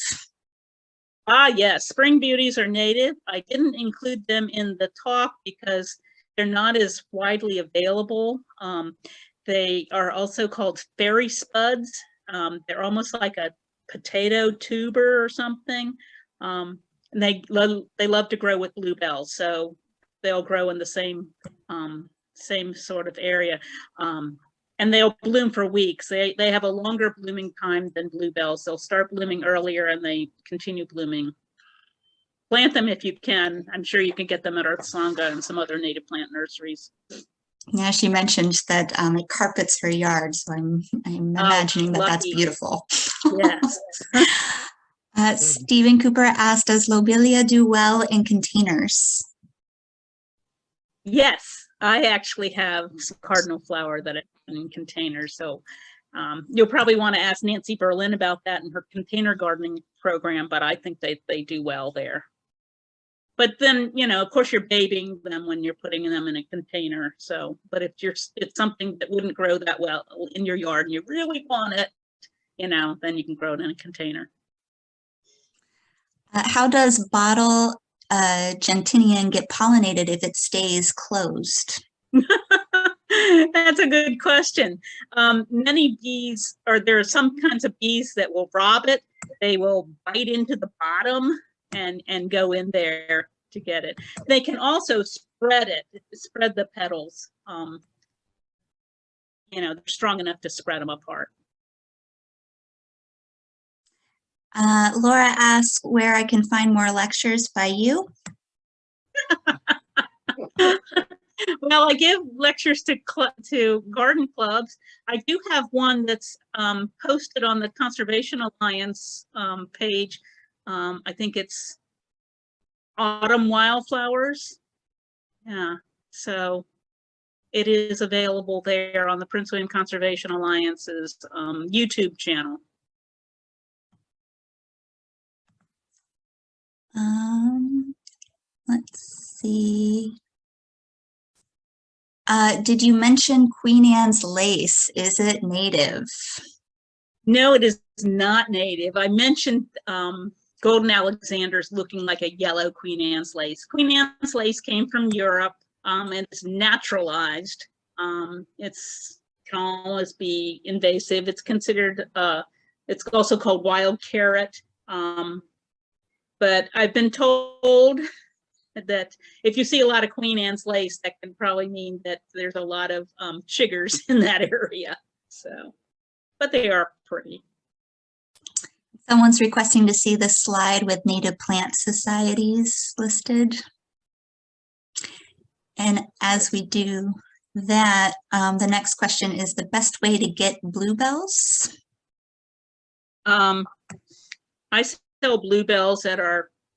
Ah, yes, spring beauties are native. I didn't include them in the talk because they're not as widely available. They are also called fairy spuds. They're almost like a potato tuber or something. And they love to grow with bluebells, so they'll grow in the same sort of area. And they'll bloom for weeks. They have a longer blooming time than bluebells. They'll start blooming earlier and they continue blooming plant them if you can. I'm sure you can get them at Earth Sangha and some other native plant nurseries. Yeah, she mentioned that it carpets her yard, so I'm imagining that that's lucky. beautiful. Yes. Stephen Cooper asked, does lobelia do well in containers? Yes, I actually have some cardinal flower that I put in containers. So you'll probably want to ask Nancy Berlin about that in her container gardening program, but I think they do well there. But then, you know, of course, you're babying them when you're putting them in a container. So, but if it's something that wouldn't grow that well in your yard and you really want it, you know, then you can grow it in a container. How does bottle gentian get pollinated if it stays closed? That's a good question. Many bees, or there are some kinds of bees that will rob it. They will bite into the bottom and go in there to get it. They can also spread the petals. You know, they're strong enough to spread them apart. Laura asks where I can find more lectures by you. Well, I give lectures to garden clubs. I do have one that's posted on the Conservation Alliance page. I think it's Autumn Wildflowers. Yeah, so it is available there on the Prince William Conservation Alliance's YouTube channel. Let's see. Did you mention Queen Anne's lace? Is it native? No, it is not native. I mentioned Golden Alexander's looking like a yellow Queen Anne's lace. Queen Anne's lace came from Europe and it's naturalized. It's can always be invasive. It's considered, it's also called wild carrot. But I've been told that if you see a lot of Queen Anne's lace, that can probably mean that there's a lot of chiggers in that area. So, but they are pretty. Someone's requesting to see the slide with native plant societies listed. And as we do that, the next question is the best way to get bluebells? I sell bluebells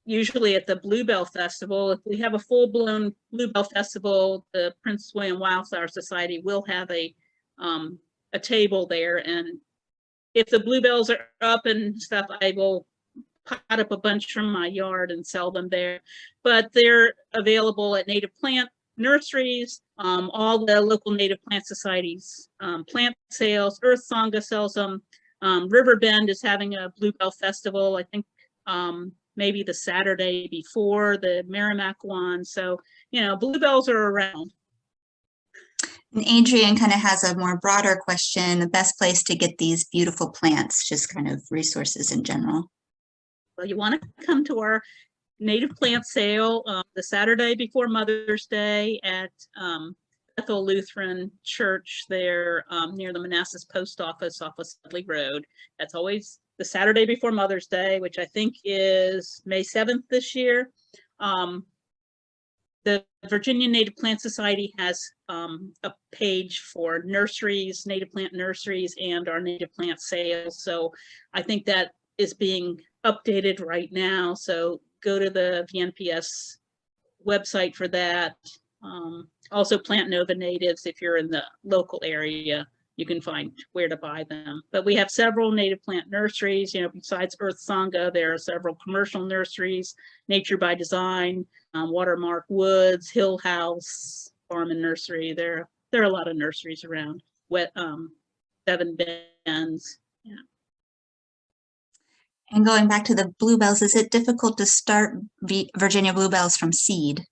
usually at the Bluebell Festival. If we have a full-blown Bluebell Festival, the Prince William Wildflower Society will have a table there. And if the bluebells are up and stuff, I will pot up a bunch from my yard and sell them there. But they're available at native plant nurseries, all the local native plant societies, plant sales. Earth Sangha sells them. Riverbend is having a Bluebell Festival, I think maybe the Saturday before the Merrimack one. So, you know, bluebells are around. And Adrian kind of has a more broader question, the best place to get these beautiful plants, just kind of resources in general. Well, you want to come to our native plant sale the Saturday before Mother's Day at Bethel Lutheran Church there near the Manassas Post Office off of Sudley Road. That's always the Saturday before Mother's Day, which I think is May 7th this year. The Virginia Native Plant Society has a page for nurseries, native plant nurseries, and our native plant sales. So I think that is being updated right now. So go to the VNPS website for that. Also Plant Nova natives, if you're in the local area, you can find where to buy them. But we have several native plant nurseries, you know, besides Earth Sangha, there are several commercial nurseries, Nature by Design, Watermark Woods, Hill House, Farm and Nursery. There are a lot of nurseries around. Seven Bends, yeah. And going back to the bluebells, is it difficult to start Virginia bluebells from seed?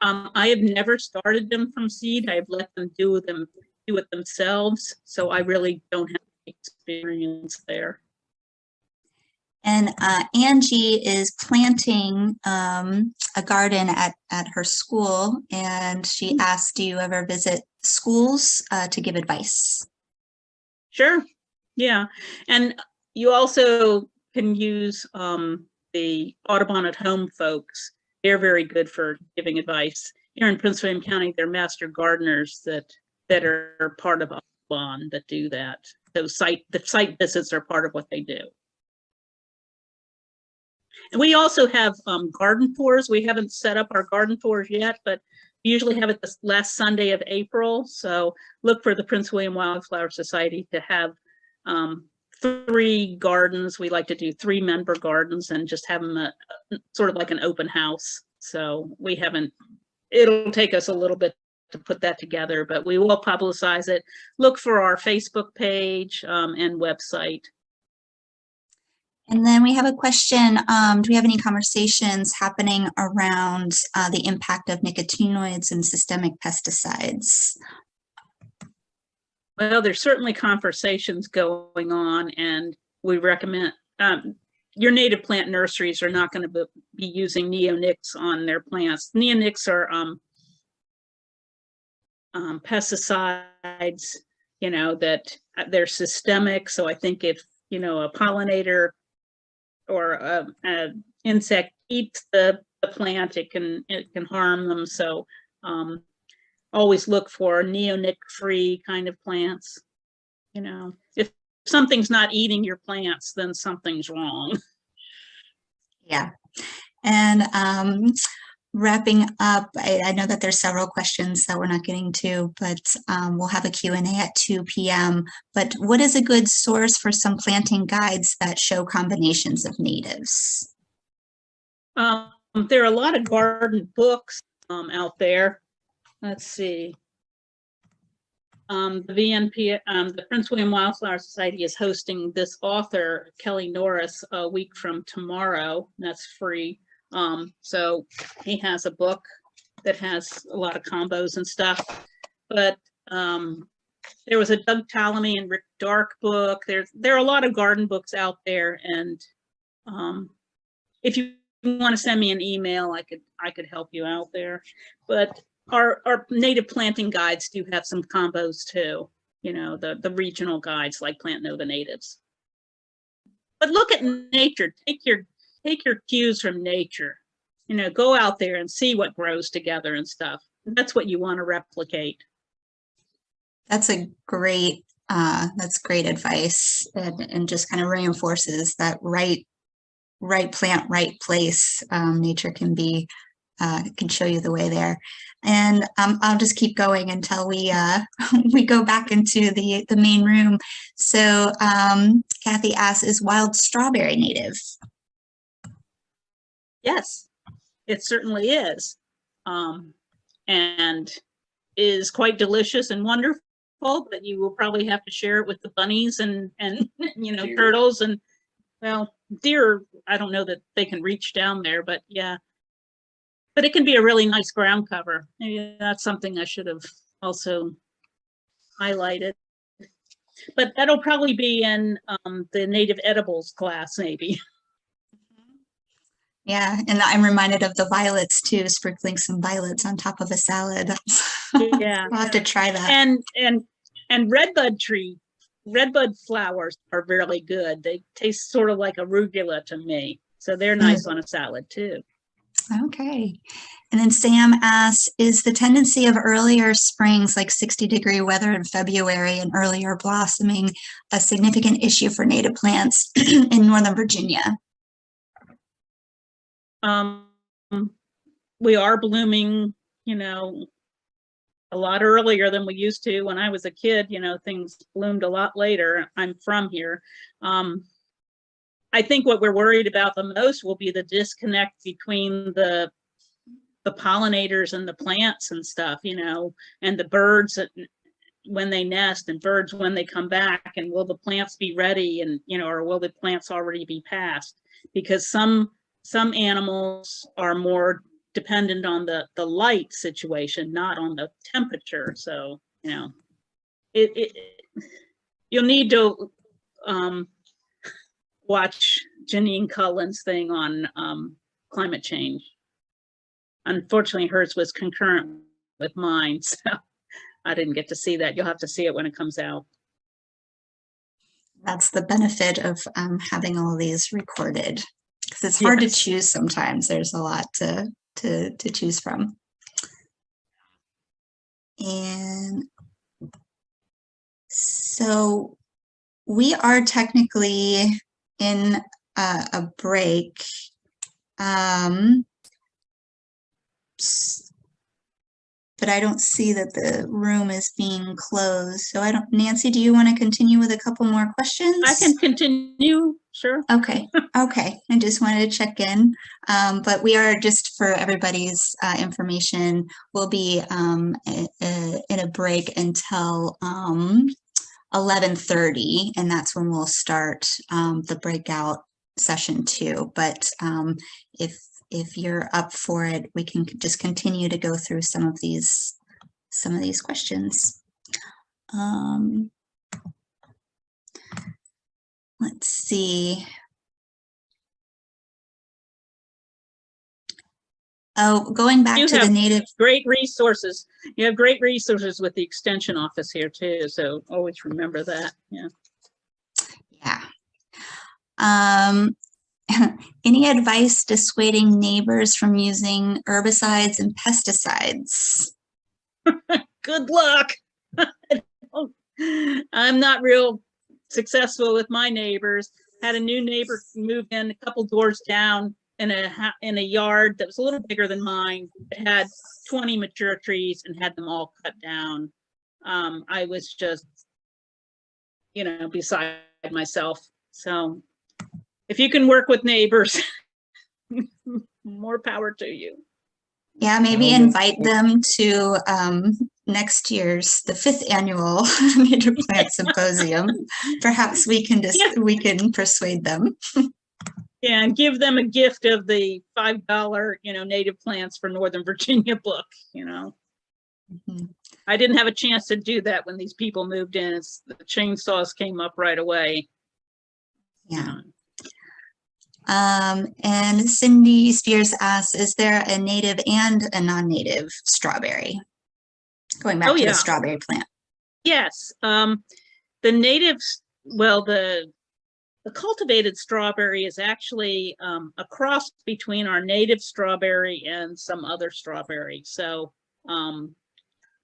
I have never started them from seed. I've let them do it themselves. So I really don't have experience there. And Angie is planting a garden at her school, and she asked, do you ever visit schools to give advice? Sure. Yeah. And you also can use the Audubon at Home folks, they're very good for giving advice. Here in Prince William County, they're master gardeners that are part of Audubon that do that. So the site visits are part of what they do. And we also have garden tours. We haven't set up our garden tours yet, but we usually have it the last Sunday of April. So look for the Prince William Wildflower Society to have 3 gardens. We like to do 3 member gardens and just have them sort of like an open house. So we haven't, it'll take us a little bit to put that together, but we will publicize it. Look for our Facebook page and website. And then we have a question, do we have any conversations happening around the impact of nicotinoids and systemic pesticides? Well, there's certainly conversations going on, and we recommend, your native plant nurseries are not going to be using neonics on their plants. Neonics are pesticides, you know, that they're systemic. So I think if, you know, a pollinator or an insect eats the plant, it can harm them. So always look for neonic-free kind of plants. You know, if something's not eating your plants, then something's wrong. Yeah. And wrapping up, I know that there's several questions that we're not getting to, but we'll have a Q&A at 2 p.m. But what is a good source for some planting guides that show combinations of natives? There are a lot of garden books out there. Let's see. The VNP, the Prince William Wildflower Society is hosting this author, Kelly Norris, a week from tomorrow. That's free. So he has a book that has a lot of combos and stuff. But there was a Doug Tallamy and Rick Dark book. There are a lot of garden books out there, and if you want to send me an email, I could help you out there. But our native planting guides do have some combos too, you know, the regional guides like Plant Nova Natives. But look at nature. Take your cues from nature. You know, go out there and see what grows together and stuff. That's what you want to replicate. That's great advice, and just kind of reinforces that right plant, right place. Nature can show you the way there. And I'll just keep going until we we go back into the main room. So Kathy asks, is wild strawberry native? Yes, it certainly is, and is quite delicious and wonderful. But you will probably have to share it with the bunnies and you know, deer. Turtles, and well, deer. I don't know that they can reach down there, but yeah. But it can be a really nice ground cover. Maybe that's something I should have also highlighted. But that'll probably be in the native edibles class, maybe. Yeah, and I'm reminded of the violets too, sprinkling some violets on top of a salad. Yeah, I'll have to try that. And redbud flowers are really good. They taste sort of like arugula to me, so they're nice on a salad too. Okay. And then Sam asks, is the tendency of earlier springs, like 60-degree weather in February and earlier blossoming, a significant issue for native plants in Northern Virginia? We are blooming, you know, a lot earlier than we used to. When I was a kid, you know, things bloomed a lot later. I'm from here. I think what we're worried about the most will be the disconnect between the pollinators and the plants and stuff, you know, and the birds when they nest and birds when they come back, and will the plants be ready, and, you know, or will the plants already be passed? Because some animals are more dependent on the light situation, not on the temperature. So, you know, you'll need to watch Janine Cullen's thing on climate change. Unfortunately, hers was concurrent with mine, so I didn't get to see that. You'll have to see it when it comes out. That's the benefit of having all these recorded, because because it's hard Yes. to choose sometimes. There's a lot to choose from. And so we are technically in a break. But I don't see that the room is being closed. So Nancy, do you want to continue with a couple more questions? I can continue, sure. Okay, okay. I just wanted to check in. But we are, just for everybody's information, we'll be in a break until 11:30, and that's when we'll start the breakout session 2. But if you're up for it, we can just continue to go through some of these questions. Let's see. Oh, going back to the native. Great resources. You have great resources with the extension office here too. So always remember that. Yeah. Yeah. Any advice dissuading neighbors from using herbicides and pesticides? Good luck. I'm not real successful with my neighbors. Had a new neighbor move in a couple doors down in a yard that was a little bigger than mine. It had 20 mature trees and had them all cut down. I was just, beside myself. So if you can work with neighbors, more power to you. Yeah, maybe invite them to next year's, the 5th annual Native Plant Symposium. Perhaps we can persuade them. Yeah, and give them a gift of the $5, native plants for Northern Virginia book, Mm-hmm. I didn't have a chance to do that when these people moved in. The chainsaws came up right away. Yeah. And Cindy Spears asks, is there a native and a non-native strawberry? Going back to the strawberry plant. Yes. The natives, well, the cultivated strawberry is actually a cross between our native strawberry and some other strawberry. So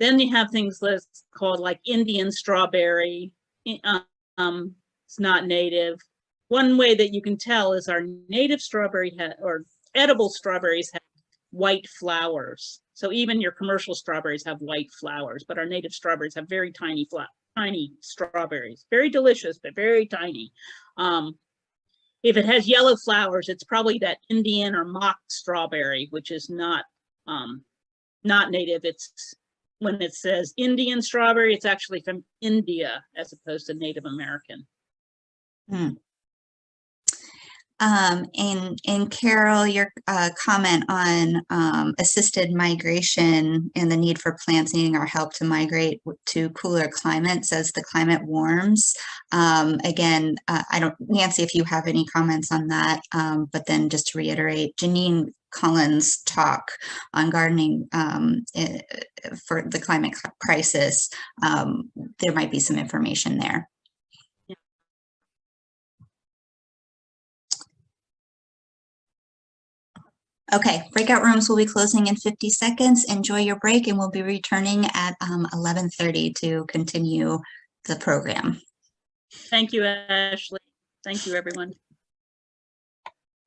then you have things that's called like Indian strawberry. It's not native. One way that you can tell is our native strawberry or edible strawberries have white flowers. So even your commercial strawberries have white flowers, but our native strawberries have very tiny strawberries. Very delicious, but very tiny. If it has yellow flowers, it's probably that Indian or mock strawberry, which is not native. It's when it says Indian strawberry, it's actually from India as opposed to Native American. And Carol, your comment on assisted migration and the need for plants needing our help to migrate to cooler climates as the climate warms. Again, Nancy, if you have any comments on that, but then just to reiterate, Janine Collins' talk on gardening for the climate crisis, there might be some information there. Okay, breakout rooms will be closing in 50 seconds. Enjoy your break, and we'll be returning at 11:30 to continue the program. Thank you, Ashley. Thank you, everyone.